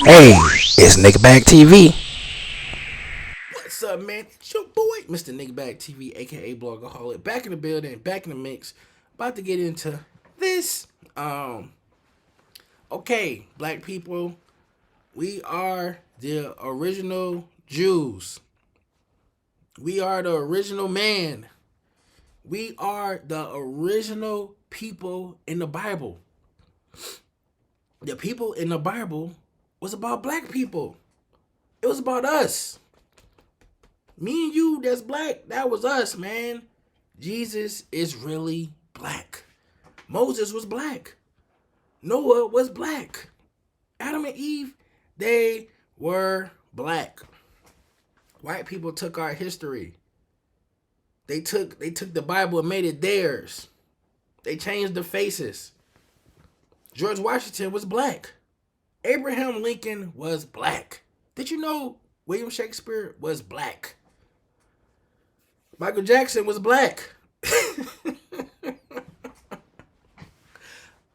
Hey, it's Nickelback TV. What's up, man? It's your boy, Mr. Nickelback TV, aka Blogaholic, back in the building, back in the mix. About to get into this. Okay, black people, we are the original Jews. We are the original man. We are the original people in the Bible. The people in the Bible was about black people. It was about us. Me and you that's black, that was us, man. Jesus is really black. Moses was black. Noah was black. Adam and Eve, they were black. White people took our history. They took the Bible and made it theirs. They changed the faces. George Washington was black. Abraham Lincoln was black. Did you know William Shakespeare was black? Michael Jackson was black.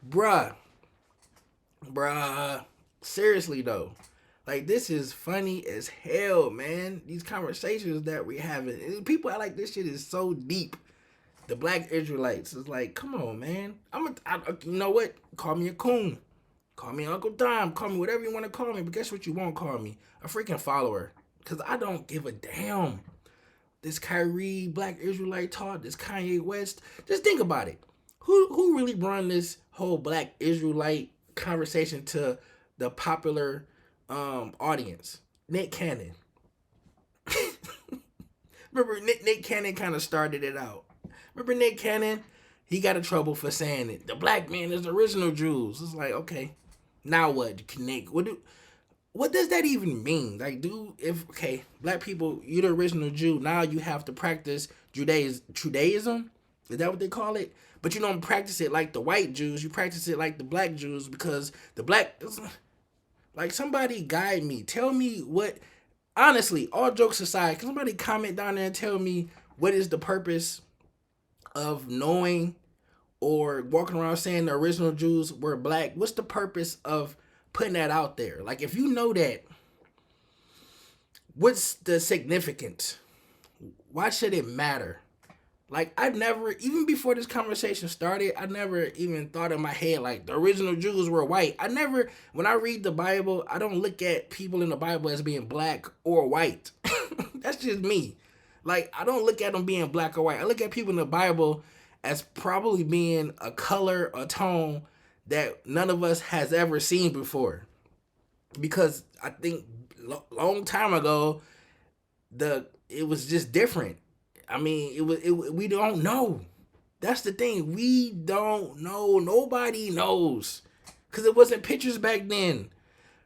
Bruh. Seriously though. Like, this is funny as hell, man. These conversations that we having. People act like this shit is so deep. The black Israelites is like, come on, man. You know what? Call me a coon. Call me Uncle Tom. Call me whatever you want to call me. But guess what you won't call me? A freaking follower. Because I don't give a damn. This Kyrie Black Israelite talk, this Kanye West. Just think about it. Who really brought this whole Black Israelite conversation to the popular audience? Nick Cannon. Remember, Nick Cannon kind of started it out. Remember Nick Cannon? He got in trouble for saying it. The black man is the original Jews. It's like, okay, now what? Connect. What does that even mean? Like, black people, you're the original Jew. Now you have to practice Judaism. Is that what they call it? But you don't practice it like the white Jews. You practice it like the black Jews because like, somebody guide me. Tell me what, honestly, all jokes aside, can somebody comment down there and tell me what is the purpose of knowing or walking around saying the original Jews were black? What's the purpose of putting that out there? Like, if you know that, what's the significance? Why should it matter? Like, I never, even before this conversation started, I never even thought in my head, like, the original Jews were white. When I read the Bible, I don't look at people in the Bible as being black or white. That's just me. Like, I don't look at them being black or white. I look at people in the Bible as probably being a color, a tone that none of us has ever seen before. Because I think long time ago, it was just different. I mean, we don't know. That's the thing. We don't know. Nobody knows. Because it wasn't pictures back then.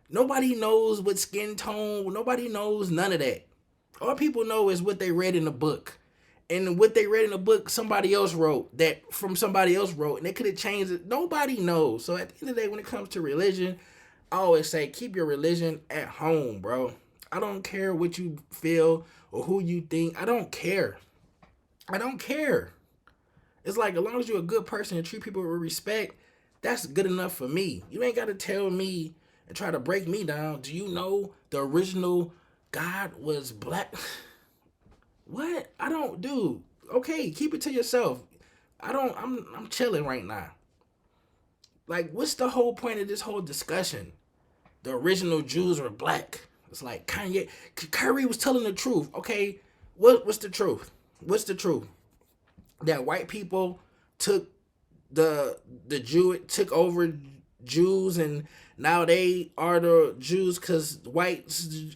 Nobody knows what skin tone. Nobody knows none of that. All people know is what they read in the book. And what they read in the book, somebody else wrote. That from somebody else wrote. And they could have changed it. Nobody knows. So at the end of the day, when it comes to religion, I always say, keep your religion at home, bro. I don't care what you feel or who you think. I don't care. I don't care. It's like, as long as you're a good person and treat people with respect, that's good enough for me. You ain't got to tell me and try to break me down. Do you know the original God was black? What? I don't, dude. Okay, keep it to yourself. I'm chilling right now. Like, what's the whole point of this whole discussion? The original Jews were black. It's like Kyrie was telling the truth. Okay, what's the truth? What's the truth? That white people took took over Jews, and now they are the Jews because whites.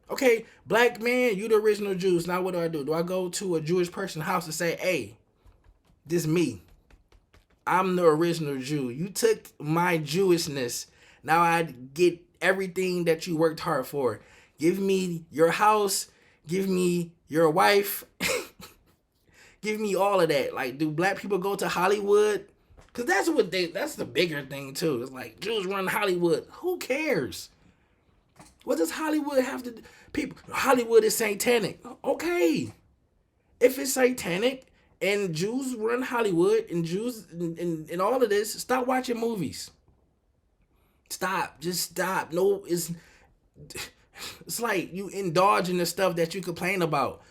Okay, black man, you the original Jews. Now what do? Do I go to a Jewish person's house and say, hey, this me. I'm the original Jew. You took my Jewishness. Now I get everything that you worked hard for. Give me your house. Give me your wife. Give me all of that. Like, do black people go to Hollywood? Because that's the bigger thing, too. It's like, Jews run Hollywood. Who cares? What does Hollywood have to do? Hollywood is satanic. Okay. If it's satanic and Jews run Hollywood and Jews and all of this, stop watching movies. Stop. Just stop. No, it's like you indulge in the stuff that you complain about.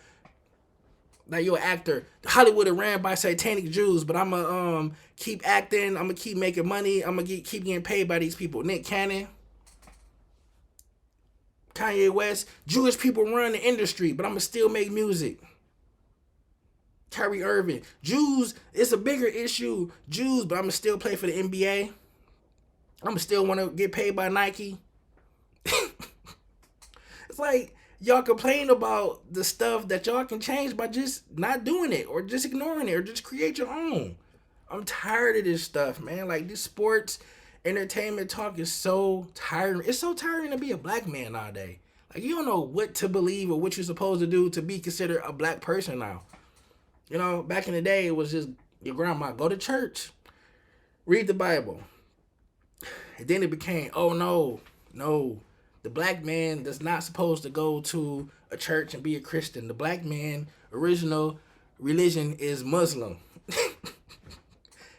Like you're an actor. Hollywood is ran by satanic Jews, but I'ma keep acting. I'ma keep making money. I'ma keep getting paid by these people. Nick Cannon, Kanye West, Jewish people run the industry, but I'ma still make music. Kyrie Irving, Jews, it's a bigger issue. Jews, but I'ma still play for the NBA. I'ma still want to get paid by Nike. It's like y'all complain about the stuff that y'all can change by just not doing it or just ignoring it or just create your own. I'm tired of this stuff, man. Like this sports entertainment talk is so tiring. It's so tiring to be a black man nowadays. Like you don't know what to believe or what you're supposed to do to be considered a black person now. You know, back in the day it was just your grandma, go to church, read the Bible. And then it became, oh no. The black man is not supposed to go to a church and be a Christian. The black man original religion is Muslim.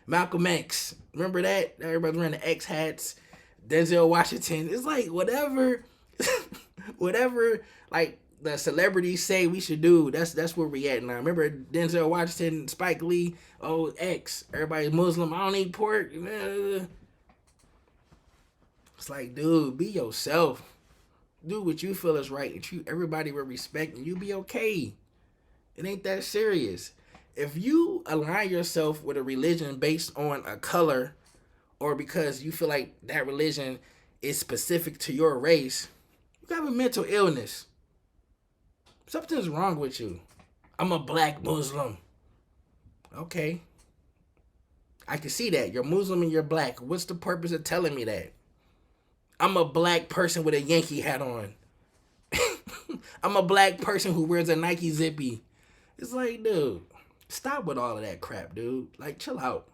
Malcolm X, remember that? Everybody's wearing the X hats. Denzel Washington. It's like whatever like the celebrities say we should do. That's where we at now. Remember Denzel Washington, Spike Lee, X. Everybody's Muslim. I don't eat pork. It's like, dude, be yourself. Do what you feel is right and treat everybody with respect and you be okay. It ain't that serious. If you align yourself with a religion based on a color or because you feel like that religion is specific to your race, you have a mental illness. Something's wrong with you. I'm a black Muslim. Okay. I can see that. You're Muslim and you're black. What's the purpose of telling me that? I'm a black person with a Yankee hat on. I'm a black person who wears a Nike Zippy. It's like, dude, stop with all of that crap, dude. Like, chill out.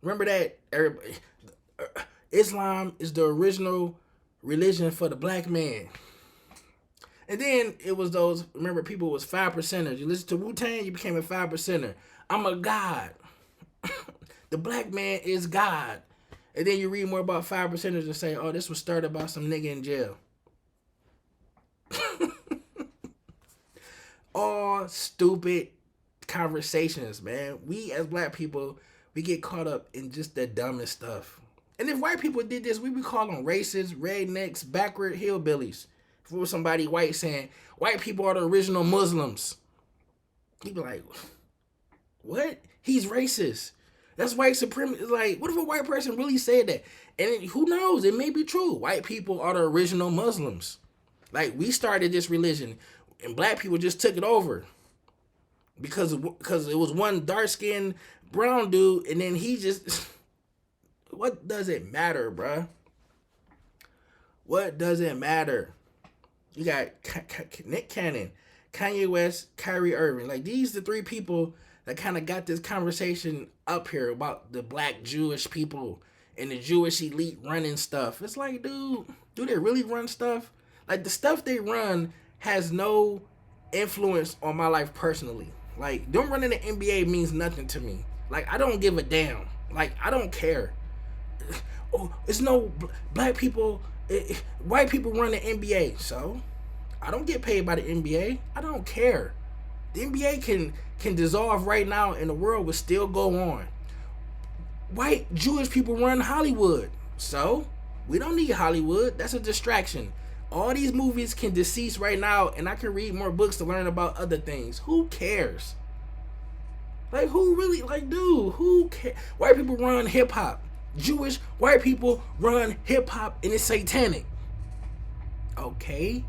Remember that Islam is the original religion for the black man. And then it was those, remember, people was 5%ers. You listen to Wu-Tang, you became a 5%er. I'm a god. The black man is God. And then you read more about 5%ers and say, oh, this was started by some nigga in jail. All stupid conversations, man. We as black people, we get caught up in just the dumbest stuff. And if white people did this, we would call them racist, rednecks, backward hillbillies. If it was somebody white saying, white people are the original Muslims, he'd be like, what? He's racist. That's white supremacy. Like, what if a white person really said that? And who knows? It may be true. White people are the original Muslims. Like, we started this religion, and black people just took it over. Because it was one dark-skinned brown dude, and then he just... What does it matter, bruh? What does it matter? You got Nick Cannon, Kanye West, Kyrie Irving. Like, these are the three people that kind of got this conversation up here about the black Jewish people and the Jewish elite running stuff. It's like, dude, do they really run stuff? Like, the stuff they run has no influence on my life personally. Like, them running the NBA means nothing to me. Like, I don't give a damn. Like, I don't care. Oh, it's no black people, white people run the NBA. So, I don't get paid by the NBA. I don't care. The NBA can dissolve right now and the world will still go on. White Jewish people run Hollywood. So, we don't need Hollywood. That's a distraction. All these movies can decease right now and I can read more books to learn about other things. Who cares? Like, who really, like, dude, who cares? White people run hip-hop. Jewish white people run hip-hop and it's satanic. Okay.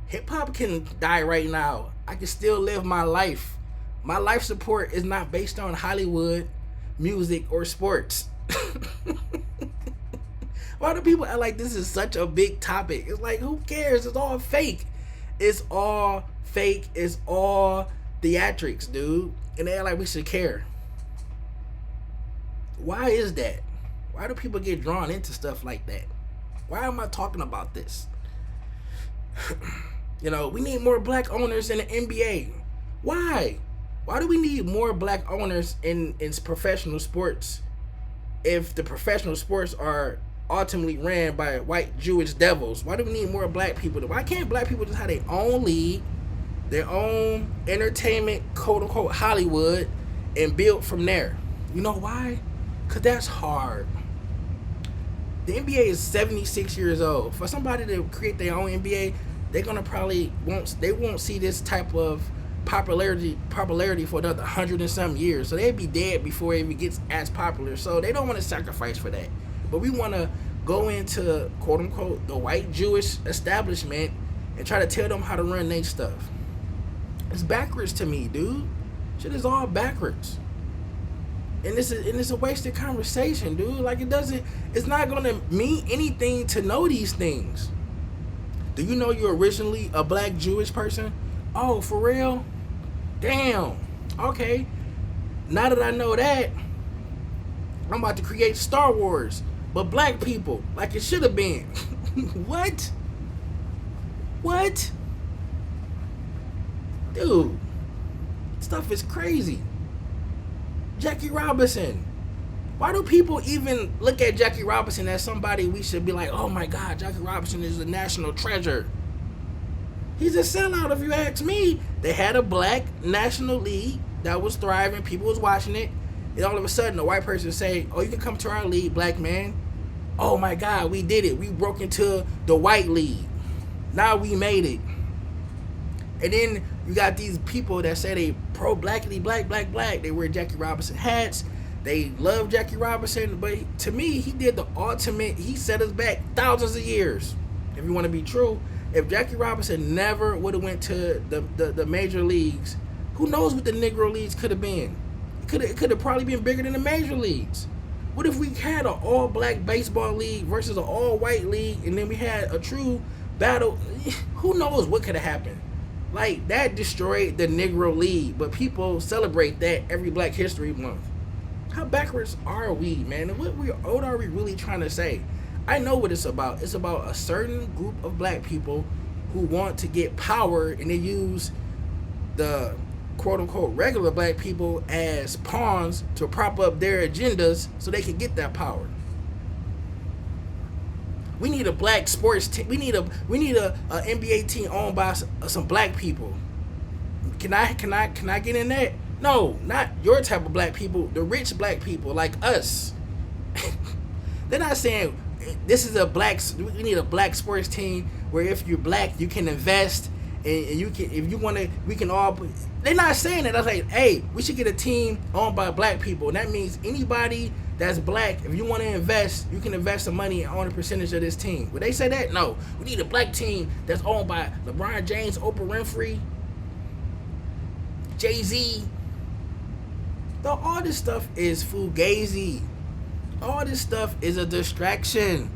Hip-hop can die right now. I can still live my life. My life support is not based on Hollywood, music, or sports. Why do people act like this is such a big topic? It's like, who cares? It's all fake. It's all fake. It's all theatrics, dude. And they act like we should care. Why is that? Why do people get drawn into stuff like that? Why am I talking about this? You know, we need more black owners in the NBA. Why? Why do we need more black owners in professional sports if the professional sports are ultimately ran by white Jewish devils. Why do we need more black people? Why can't black people just have their own league, their own entertainment, quote unquote Hollywood, and build from there? You know why? Because that's hard. The NBA is 76 years old. For somebody to create their own NBA, they're gonna probably won't see this type of popularity for another 100 and some years. So they'd be dead before it even gets as popular. So they don't want to sacrifice for that. But we want to go into, quote unquote, the white Jewish establishment and try to tell them how to run their stuff. It's backwards to me, dude. Shit is all backwards. And it's a wasted conversation, dude. Like, it's not gonna mean anything to know these things. Do you know you're originally a black Jewish person? Oh, for real? Damn. Okay. Now that I know that, I'm about to create Star Wars, but black people, like it should have been. What? Dude, stuff is crazy. Jackie Robinson. Why do people even look at Jackie Robinson as somebody we should be like, oh my God, Jackie Robinson is a national treasure? He's a sellout if you ask me. They had a black national league that was thriving. People was watching it. And all of a sudden, a white person say, oh, you can come to our league, black man. Oh my God, we did it. We broke into the white league. Now we made it. And then you got these people that say they pro-blackity, black. They wear Jackie Robinson hats. They love Jackie Robinson. But to me, he did the ultimate. He set us back thousands of years. If you want to be true, if Jackie Robinson never would have went to the major leagues, who knows what the Negro leagues could have been? It could have probably been bigger than the major leagues. What if we had an all-black baseball league versus an all-white league, and then we had a true battle? Who knows what could have happened? Like, that destroyed the Negro League, but people celebrate that every Black History Month. How backwards are we, man? And what are we really trying to say? I know what it's about. It's about a certain group of black people who want to get power, and they use the quote-unquote regular black people as pawns to prop up their agendas so they can get that power. We need a black sports team. We need a NBA team owned by some black people. Can I get in that? No, not your type of black people. The rich black people like us. They're not saying this is we need a black sports team where if you're black you can invest and you can, if you want to, we can all. They're not saying that. I was like, hey, we should get a team owned by black people. And that means anybody that's black, if you want to invest, you can invest some money and own a percentage of this team. Would they say that? No. We need a black team that's owned by LeBron James, Oprah Winfrey, Jay-Z. Though all this stuff is fugazi. All this stuff is a distraction.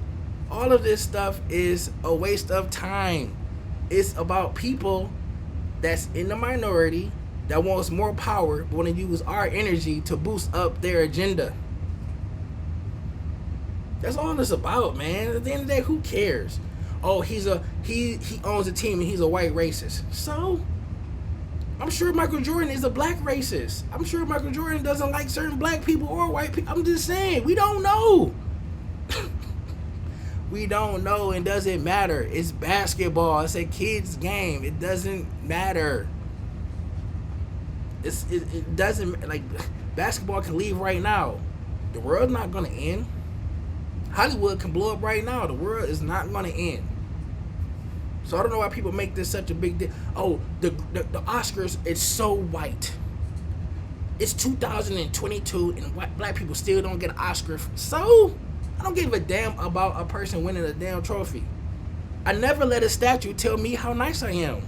All of this stuff is a waste of time. It's about people that's in the minority that wants more power, but want to use our energy to boost up their agenda. That's all it's about, man. At the end of the day, who cares? Oh, he owns a team and he's a white racist. So, I'm sure Michael Jordan is a black racist. I'm sure Michael Jordan doesn't like certain black people or white people. I'm just saying, we don't know. We don't know, and doesn't matter. It's basketball. It's a kid's game. It doesn't matter. It doesn't, like, basketball can leave right now. The world's not gonna end. Hollywood can blow up right now. The world is not gonna end. So I don't know why people make this such a big deal. Oh, the Oscars is so white. It's 2022 and black people still don't get an Oscar. So I don't give a damn about a person winning a damn trophy. I never let a statue tell me how nice I am.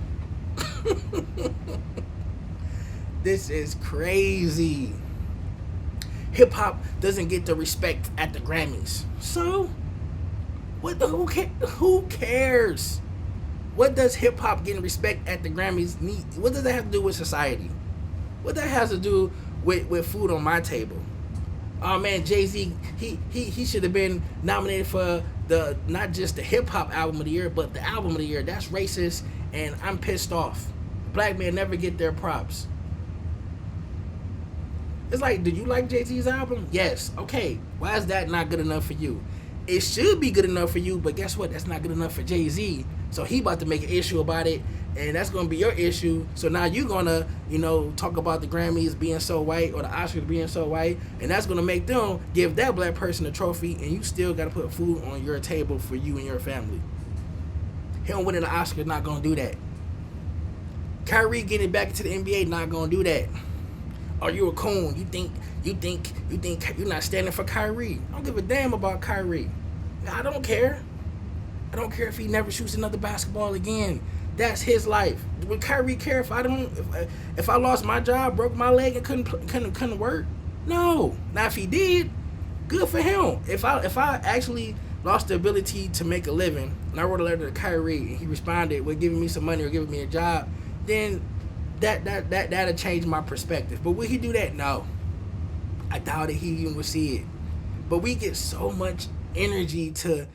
This is crazy. Hip hop doesn't get the respect at the Grammys. So who cares? What does hip hop getting respect at the Grammys need? What does that have to do with society? What that has to do with food on my table? Oh man, Jay-Z, he should have been nominated for the not just the hip hop album of the year, but the album of the year. That's racist, and I'm pissed off. Black men never get their props. It's like, did you like Jay-Z's album? Yes. Okay. Why is that not good enough for you? it should be good enough for you, but guess what? That's not good enough for Jay-Z. So he about to make an issue about it, and that's gonna be your issue. So now you're gonna, talk about the Grammys being so white or the Oscars being so white, and that's gonna make them give that black person a trophy, and you still gotta put food on your table for you and your family. Him winning the Oscar not gonna do that. Kyrie getting back into the NBA not gonna do that. Are you a coon? You think you're not standing for Kyrie? I don't give a damn about Kyrie. I don't care. I don't care if he never shoots another basketball again. That's his life. Would Kyrie care if I lost my job, broke my leg, and couldn't work? No. Now if he did, good for him. If I actually lost the ability to make a living, and I wrote a letter to Kyrie, and he responded with giving me some money or giving me a job, then that'll change my perspective. But will he do that? No. I doubt it. He even would see it. But we get so much energy to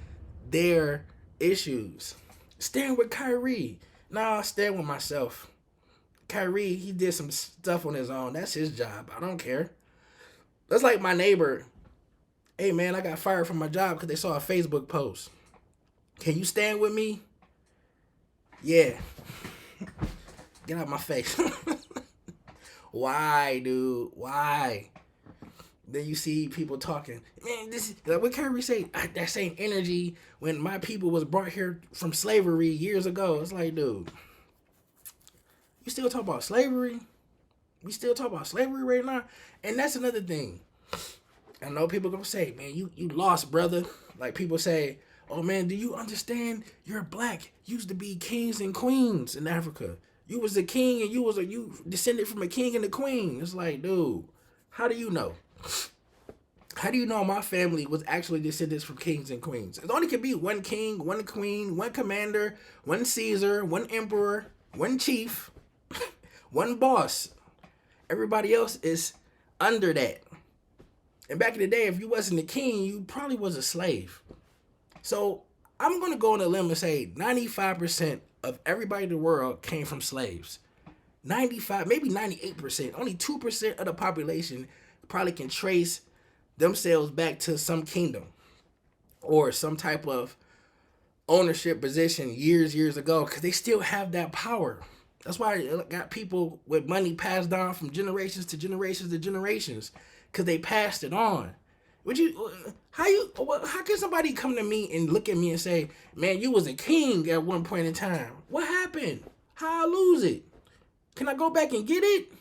their issues. Stand with Kyrie. Nah, stand with myself. Kyrie, he did some stuff on his own. That's his job. I don't care. That's like my neighbor. Hey, man, I got fired from my job because they saw a Facebook post. Can you stand with me? Yeah. Get out my face. Why, dude? Why? Then you see people talking. Man, this is like what Kyrie say. That same energy when my people was brought here from slavery years ago. It's like, dude, you still talk about slavery? We still talk about slavery right now? And that's another thing. I know people gonna say, man, you lost, brother. Like people say, oh man, do you understand? You're black. Used to be kings and queens in Africa. You was a king and you descended from a king and a queen. It's like, dude, how do you know? How do you know my family was actually descendants from kings and queens? It only could be one king, one queen, one commander, one Caesar, one emperor, one chief, one boss. Everybody else is under that. And back in the day, if you wasn't a king, you probably was a slave. So I'm going to go on a limb and say 95% of everybody in the world came from slaves. 95, maybe 98%. Only 2% of the population probably can trace themselves back to some kingdom or some type of ownership position years ago, because they still have that power. That's why it got people with money passed down from generations to generations to generations, because they passed it on. How can somebody come to me and look at me and say, man, you was a king at one point in time? What happened? How I lose it? Can I go back and get it?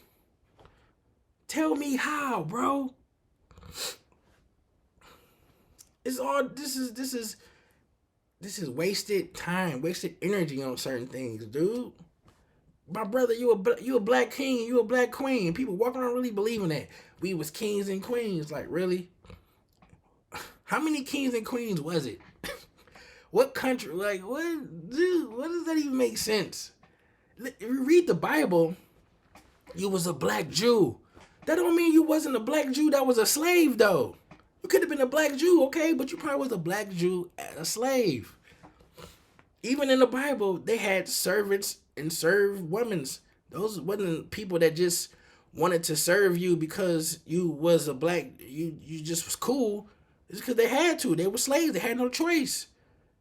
Tell me how, bro. It's all this is wasted time, wasted energy on certain things, dude. My brother, you a black king, you a black queen. People walking around really believing that we was kings and queens. Like, really? How many kings and queens was it? What country? Like, what? Dude, what does that even make sense? If you read the Bible, you was a black Jew. That don't mean you wasn't a black Jew that was a slave, though. You could have been a black Jew, okay, but you probably was a black Jew and a slave. Even in the Bible, they had servants and served women. Those wasn't people that just wanted to serve you because you was a black, you just was cool. It's because they had to. They were slaves. They had no choice.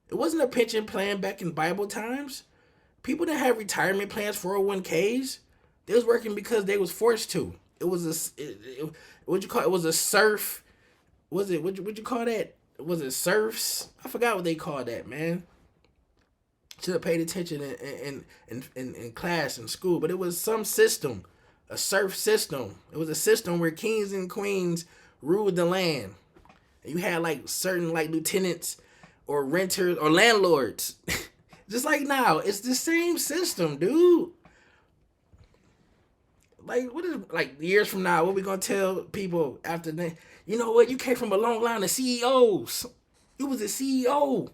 It wasn't a pension plan back in Bible times. People didn't have retirement plans, 401ks. They was working because they was forced to. It was what'd you call it? It was a serf. Was it, what'd you call that? Was it serfs? I forgot what they called that, man. Should have paid attention in class and school. But it was some system, a serf system. It was a system where kings and queens ruled the land. And you had like certain like lieutenants or renters or landlords. Just like now, it's the same system, dude. Like, what is, like, years from now, what we gonna tell people after that? You know what? You came from a long line of CEOs. You was a CEO.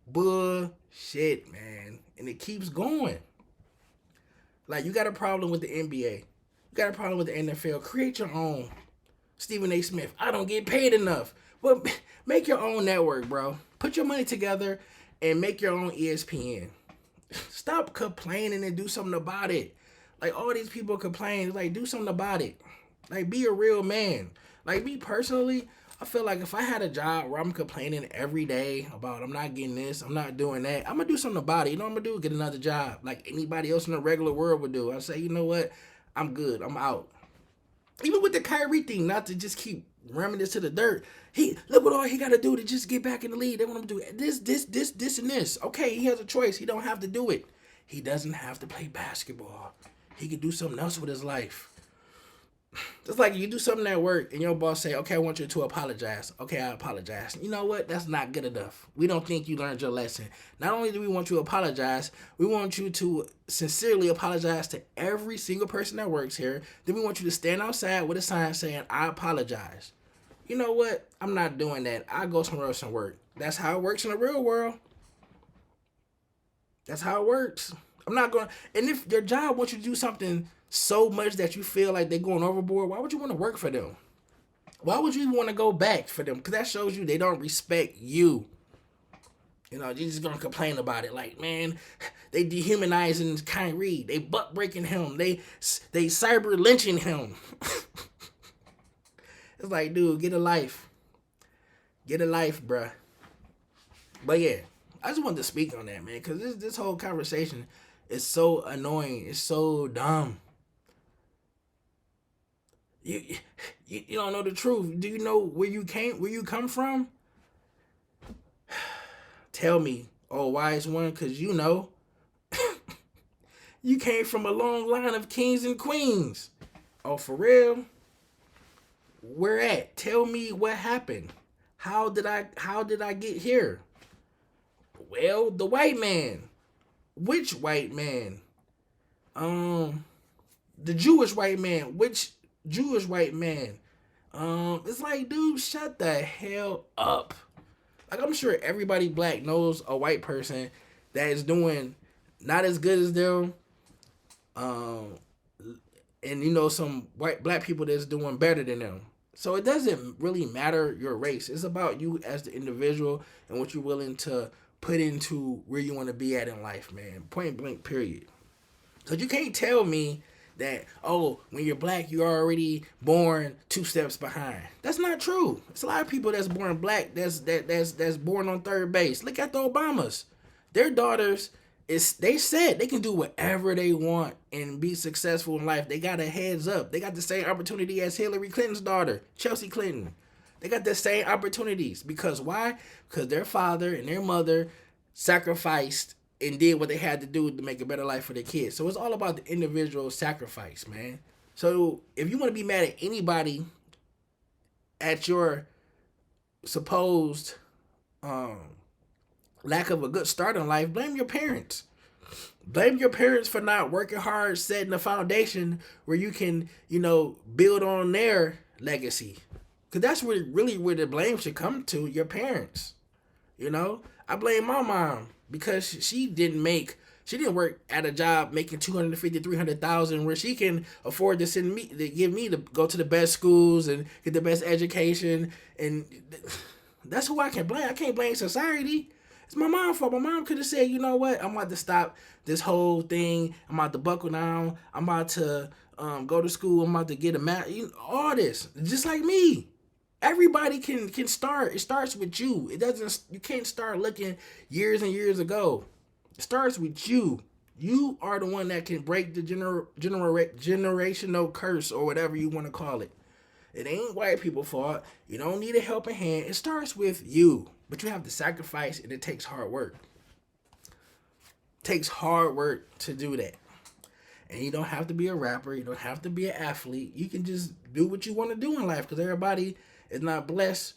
Bullshit, man. And it keeps going. Like, you got a problem with the NBA. You got a problem with the NFL. Create your own. Stephen A. Smith. I don't get paid enough. Well, make your own network, bro. Put your money together and make your own ESPN. Stop complaining and do something about it. Like, all these people complain. Like, do something about it. Like, be a real man. Like, me personally, I feel like if I had a job where I'm complaining every day about I'm not getting this, I'm not doing that, I'm gonna do something about it. You know what I'm gonna do? Get another job like anybody else in the regular world would do. I say, you know what? I'm good. I'm out. Even with the Kyrie thing, not to just keep ramming this to the dirt. He look what all he got to do to just get back in the league. They want him to do this, and this. Okay, he has a choice. He don't have to do it. He doesn't have to play basketball. He can do something else with his life. Just like you do something at work and your boss say, okay, I want you to apologize. Okay, I apologize. You know what? That's not good enough. We don't think you learned your lesson. Not only do we want you to apologize, we want you to sincerely apologize to every single person that works here. Then we want you to stand outside with a sign saying, I apologize. You know what? I'm not doing that. I go somewhere else and work. That's how it works in the real world. That's how it works. I'm not going to, and if their job wants you to do something so much that you feel like they're going overboard, why would you want to work for them? Why would you even want to go back for them? Because that shows you they don't respect you. You know, you're just going to complain about it. Like, man, they dehumanizing Kyrie. They butt breaking him. They cyber lynching him. It's like, dude, get a life. Get a life, bruh. But yeah, I just wanted to speak on that, man, because this whole conversation is so annoying. It's so dumb. You don't know the truth. Do you know where you come from? Tell me, oh wise one, because you know. You came from a long line of kings and queens. Oh, for real? Where at? Tell me what happened. How did I get here? Well, the white man. Which white man? The Jewish white man. Which Jewish white man? It's like, dude, shut the hell up. Like, I'm sure everybody black knows a white person that is doing not as good as them. And you know some black people that's doing better than them. So it doesn't really matter your race. It's about you as the individual and what you're willing to put into where you want to be at in life, man. Point blank, period. Because you can't tell me that, oh, when you're black, you're already born 2 steps behind. That's not true. It's a lot of people that's born black that's born on third base. Look at the Obamas. Their daughters, they said they can do whatever they want and be successful in life. They got a heads up. They got the same opportunity as Hillary Clinton's daughter, Chelsea Clinton. They got the same opportunities. Because why? Because their father and their mother sacrificed and did what they had to do to make a better life for their kids. So it's all about the individual sacrifice, man. So if you want to be mad at anybody at your supposed lack of a good start in life, blame your parents. Blame your parents for not working hard, setting a foundation where you can, build on their legacy. Because that's really where the blame should come to, your parents. I blame my mom because she didn't work at a job making $250,000, $300,000 where she can afford to give me to go to the best schools and get the best education. And that's who I can blame. I can't blame society. It's my mom's fault. My mom could have said, you know what? I'm about to stop this whole thing. I'm about to buckle down. I'm about to go to school. I'm about to get a math. All this. Just like me. Everybody can start. It starts with you. You can't start looking years and years ago. It starts with you. You are the one that can break the generational curse or whatever you want to call it. It ain't white people's fault. You don't need a helping hand. It starts with you. But you have to sacrifice, and it takes hard work. It takes hard work to do that. And you don't have to be a rapper. You don't have to be an athlete. You can just do what you want to do in life, because everybody is not blessed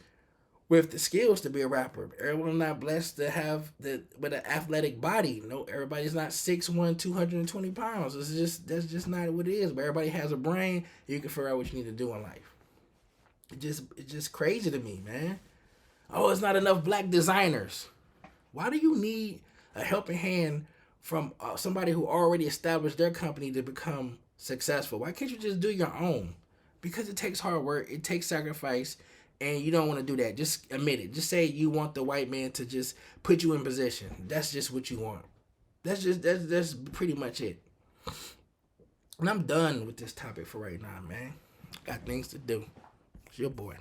with the skills to be a rapper. Everyone's not blessed to have with an athletic body. No, everybody's not 6'1", 220 pounds. That's just not what it is. But everybody has a brain. You can figure out what you need to do in life. It's just crazy to me, man. Oh, it's not enough black designers. Why do you need a helping hand from somebody who already established their company to become successful? Why can't you just do your own? Because it takes hard work, it takes sacrifice, and you don't want to do that. Just admit it. Just say you want the white man to just put you in position. That's just what you want. That's pretty much it. And I'm done with this topic for right now, man. Got things to do. It's your boy.